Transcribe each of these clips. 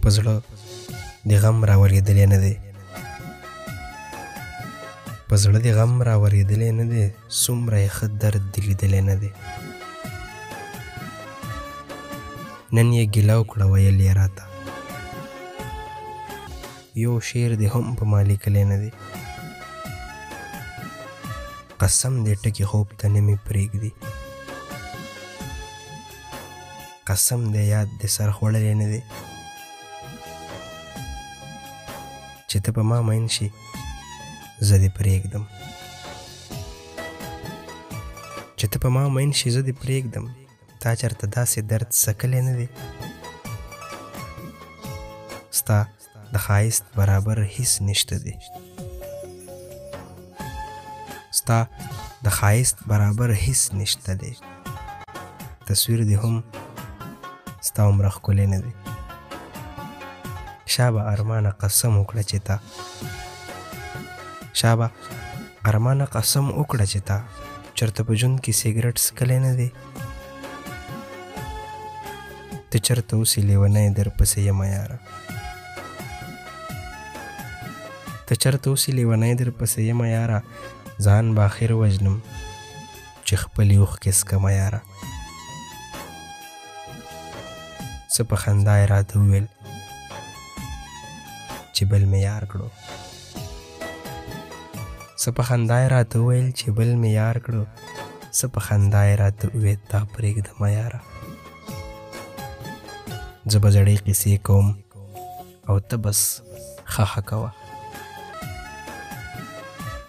په زړه د غم راورېدلی نه دی، په زړه د غم راورېدلی نه دی، څومره یې ښه درد دې لیدلی نه دی. نن یې ګیله وکړه ویل یې راته، یو شعر دې هم په ما لیکلی نه دی. قسم دې ټکي خوب ته نه مې پرېږدي، قسم دې یاد دې سر خوړلی نه دی. چې ته په ما مین شي زه دې پرېږدم، چې ته په ما مین شي زه دې پرېږدم. تا چېرته داسې درد څکلی نه دی، ستا د ښایست برابر هیڅ نشته دی، ستا د ښایست برابر هیڅ نشته دی. تصویر دې هم ستا عمره ښکلی نه دی. شابه ارمانه قسم وکړه چې تا، شابه ارمانه قسم وکړه چې تا چېرته په ژوند کې سګرټ څکلی نه دی. ته چېرته اوسې لیونی درپسې یمه یاره، ته چېرته اوسې لیونی درپسې یمه یاره. ځان به آخر وژنم چې خپلې اوښکې څکمه یاره. څه په خندا یې راته وویل چې بل مې یار کړو، څه په خندا یې راته وویل چې بل مې یار کړو، څه په خندا یې راته وویل تا پرېږدمه یاره. زه به زړې قیسې کوم او ته بس خښه کوه،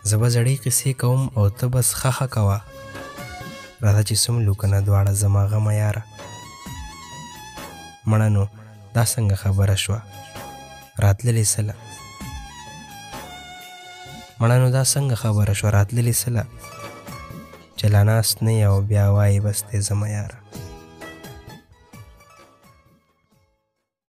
زه به زړې قیسې کوم او ته بس خښه کوه. راځه چې څوملو که نه دواړه زما غمه یاره. مړه نو دا څنګه خبره شوه راتللې سله، مړه نو دا څنګه خبره شوه راتللې سله. چې لا ناست نه یې او بیا وایي بس دی زما یاره.